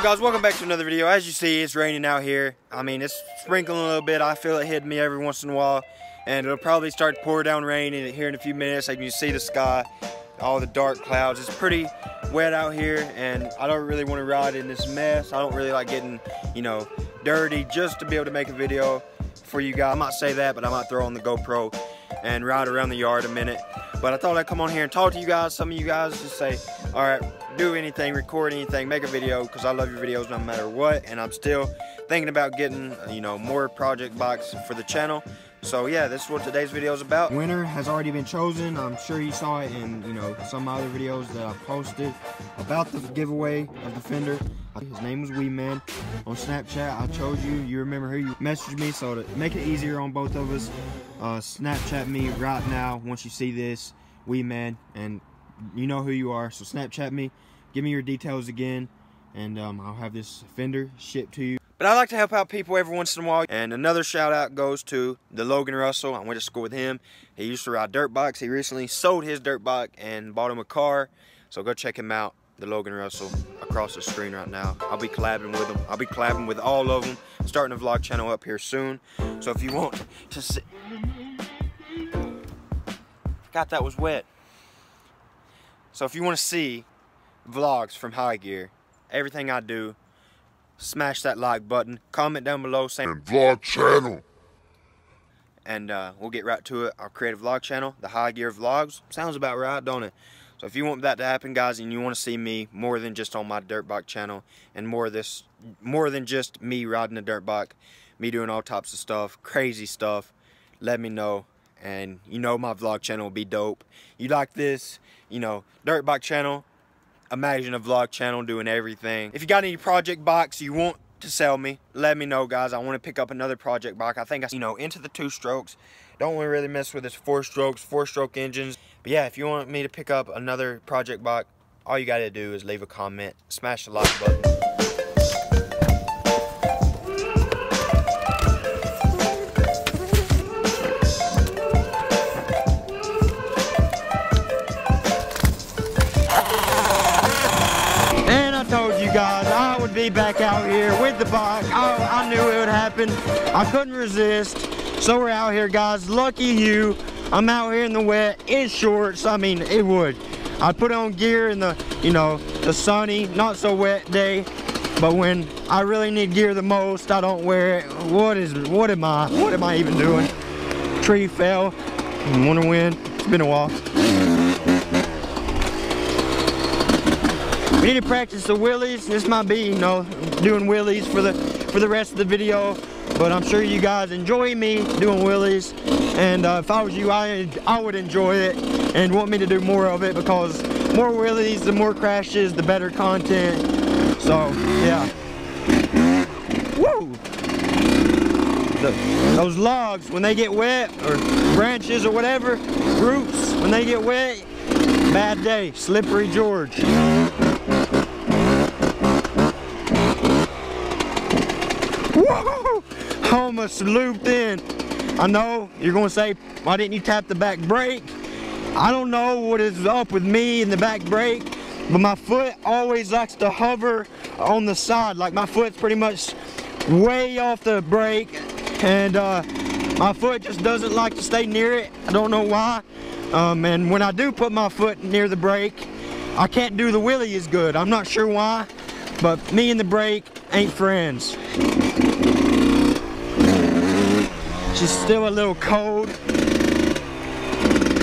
What's up, guys? Welcome back to another video. As you see, it's raining out here. I mean, it's sprinkling a little bit. I feel it hitting me every once in a while, and it'll probably start to pour down rain here in a few minutes. Like you see the sky, all the dark clouds. It's pretty wet out here, and I don't really want to ride in this mess. I don't really like getting, you know, dirty just to be able to make a video for you guys. I might say that, but I might throw on the GoPro and ride around the yard a minute. But I thought I'd come on here and talk to you guys. Some of you guys just say, all right, do anything, record anything, make a video, because I love your videos no matter what. And I'm still thinking about getting, you know, more project bikes for the channel. So yeah, this is what today's video is about. Winner has already been chosen. I'm sure you saw it in, you know, some other videos that I posted about the giveaway of the fender. His name was Wee Man. On Snapchat, I chose you. You remember who you messaged me, so to make it easier on both of us, Snapchat me right now once you see this, Wee Man, and you know who you are. So Snapchat me, give me your details again, and I'll have this fender shipped to you. But I like to help out people every once in a while. And another shout out goes to the Logan Russell. I went to school with him. He used to ride dirt bikes. He recently sold his dirt bike and bought him a car. So go check him out, the Logan Russell, across the screen right now. I'll be collabing with him. I'll be collabing with all of them. Starting a vlog channel up here soon. So if you want to see... Forgot that was wet. So if you want to see vlogs from High Gear, everything I do, smash that like button, comment down below saying vlog channel, and we'll get right to it. I'll create a vlog channel, the High Gear Vlogs. Sounds about right, don't it? So if you want that to happen, guys, and you want to see me more than just on my dirt bike channel, and more than just me riding a dirt bike, me doing all types of stuff, crazy stuff, let me know. And you know my vlog channel will be dope. You like this, you know, dirt bike channel, imagine a vlog channel doing everything. If you got any project bikes you want to sell me, let me know, guys. I want to pick up another project bike. I think, you know, into the 2-strokes. Don't want to really mess with this 4-strokes, 4-stroke engines. But yeah, if you want me to pick up another project bike, all you got to do is leave a comment, smash the like button. Guys, I would be back out here with the bike. I knew it would happen. I couldn't resist. So we're out here, guys. Lucky you. I'm out here in the wet in shorts. I mean, it would. I'd put on gear in the, you know, the sunny, not so wet day. But when I really need gear the most, I don't wear it. What am I even doing? Tree fell. Wonder when. It's been a while. We need to practice the wheelies. This might be, you know, doing wheelies for the rest of the video, but I'm sure you guys enjoy me doing wheelies. And if I was you, I would enjoy it and want me to do more of it, because more wheelies, the more crashes, the better content. So yeah. Woo! Those logs, when they get wet, or branches or whatever, roots, when they get wet, bad day. Slippery George. Whoa! Almost looped in. I know you're gonna say, why didn't you tap the back brake? I don't know what is up with me and the back brake, but my foot always likes to hover on the side. Like my foot's pretty much way off the brake, and my foot just doesn't like to stay near it. I don't know why. And when I do put my foot near the brake, I can't do the wheelie as good. I'm not sure why, but me and the brake ain't friends. She's still a little cold.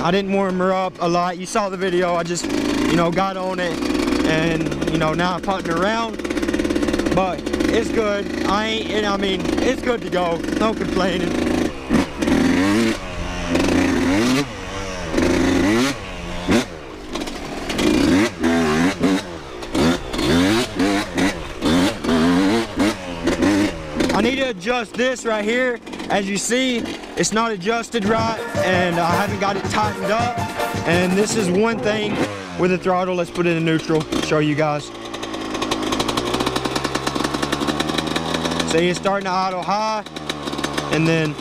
I didn't warm her up a lot. You saw the video. I just, you know, got on it, and you know, now I'm putting around. But it's good. I mean, it's good to go. No complaining. I need to adjust this right here. As you see, it's not adjusted right, and I haven't got it tightened up. And this is one thing with the throttle. Let's put it in neutral, show you guys. See, it's starting to idle high, and then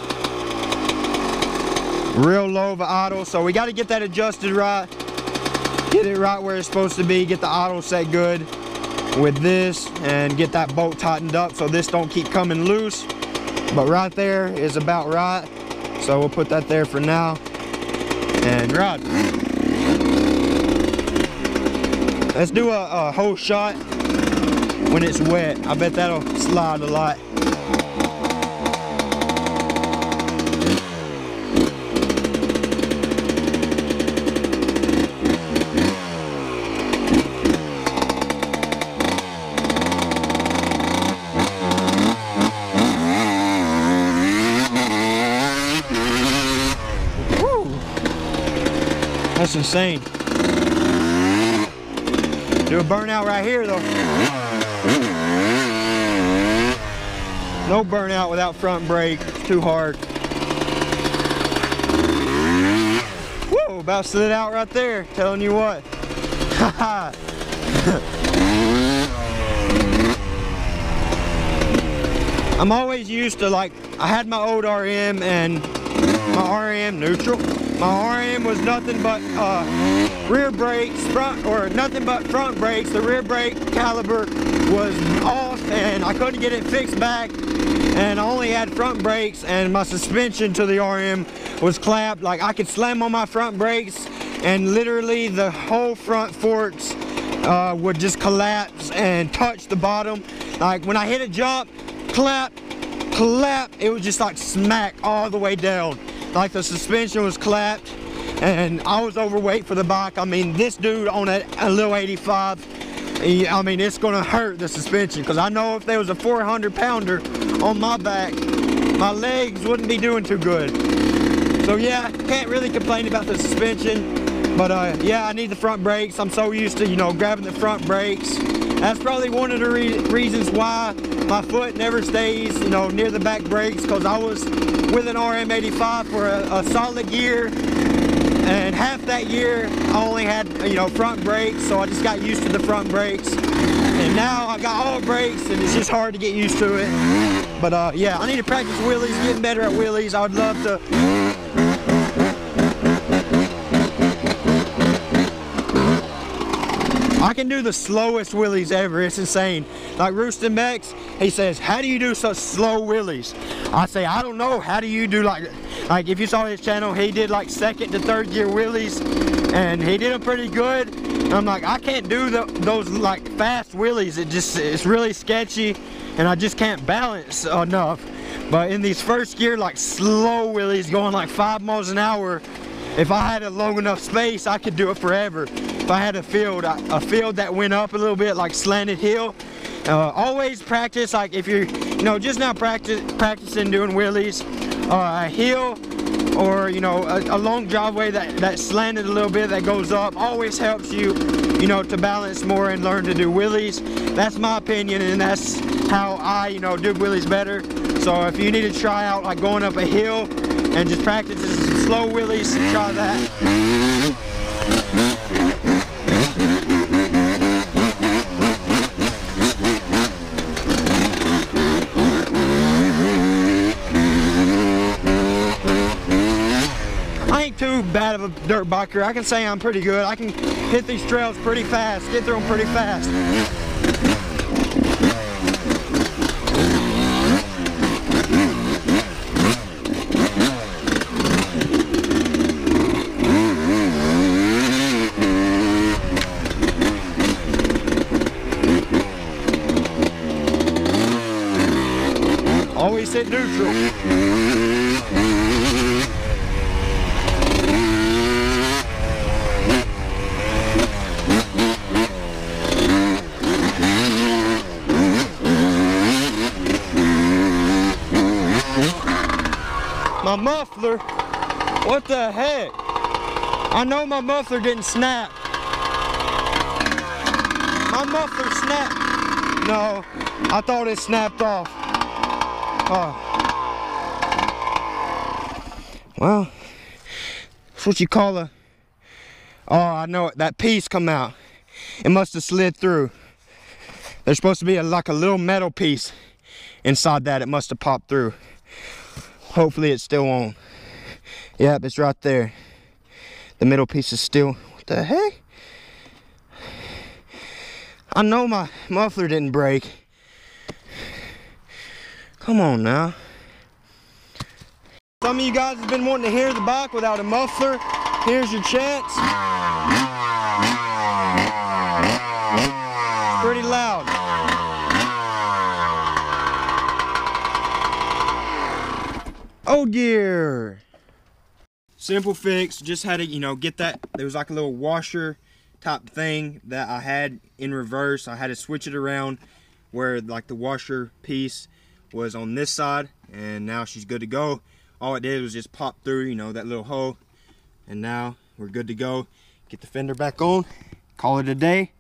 real low of idle. So we got to get that adjusted right, get it right where it's supposed to be, get the idle set good. with this and get that bolt tightened up so this don't keep coming loose. But right there is about right. So we'll put that there for now and ride. Let's do a whole shot when it's wet. I bet that'll slide a lot. That's insane. Do a burnout right here though. No burnout without front brake. It's too hard. Whoa, about slid out right there. Telling you what. Haha. I'm always used to, like, I had my old RM and my RM neutral. My RM was nothing but rear brakes, nothing but front brakes. The rear brake caliber was off and I couldn't get it fixed back. And I only had front brakes and my suspension to the RM was clapped. Like, I could slam on my front brakes and literally the whole front forks would just collapse and touch the bottom. Like, when I hit a jump, clap, it was just like smack all the way down. Like, the suspension was clapped and I was overweight for the bike. I mean, this dude on a little 85, I mean, it's gonna hurt the suspension, because I know if there was a 400 pounder on my back, my legs wouldn't be doing too good. So yeah, can't really complain about the suspension, but yeah, I need the front brakes. I'm so used to, you know, grabbing the front brakes. That's probably one of the reasons why my foot never stays, you know, near the back brakes, because I was with an RM85 for a solid year, and half that year I only had, you know, front brakes, so I just got used to the front brakes. And now I got all brakes and it's just hard to get used to it. But yeah, I need to practice wheelies, getting better at wheelies. I would love to. I can do the slowest wheelies ever. It's insane. Like Rooston Bex, he says, how do you do such slow wheelies? I say, I don't know. How do you do, like if you saw his channel, he did like second to third gear wheelies and he did them pretty good. And I'm like, I can't do those like fast wheelies. It's really sketchy and I just can't balance enough. But in these first gear, like slow wheelies going like 5 miles an hour, if I had a long enough space, I could do it forever. If I had a field that went up a little bit, like slanted hill. Always practice, like if you're, you know, just now practicing doing wheelies, a hill or, you know, a long driveway that's slanted a little bit, that goes up, always helps you, you know, to balance more and learn to do wheelies. That's my opinion, and that's how I, you know, do wheelies better. So if you need to try out like going up a hill and just practice some slow wheelies, try that. Too bad of a dirt biker. I can say I'm pretty good. I can hit these trails pretty fast, get through them pretty fast. Always hit neutral. My muffler, what the heck? I know my muffler didn't snap. My muffler snapped. No, I thought it snapped off. Oh. Well, that's what you call a, oh, I know it, that piece come out. It must have slid through. There's supposed to be like a little metal piece inside that. It must have popped through. Hopefully it's still on. Yep, it's right there. The middle piece is still, what the heck? I know my muffler didn't break. Come on now. Some of you guys have been wanting to hear the bike without a muffler. Here's your chance. It's pretty loud. Oh dear. Simple fix, just had to, get that. There was like a little washer type thing that I had in reverse. I had to switch it around where like the washer piece was on this side, and now she's good to go. All it did was just pop through, that little hole, and now we're good to go. Get the fender back on, call it a day.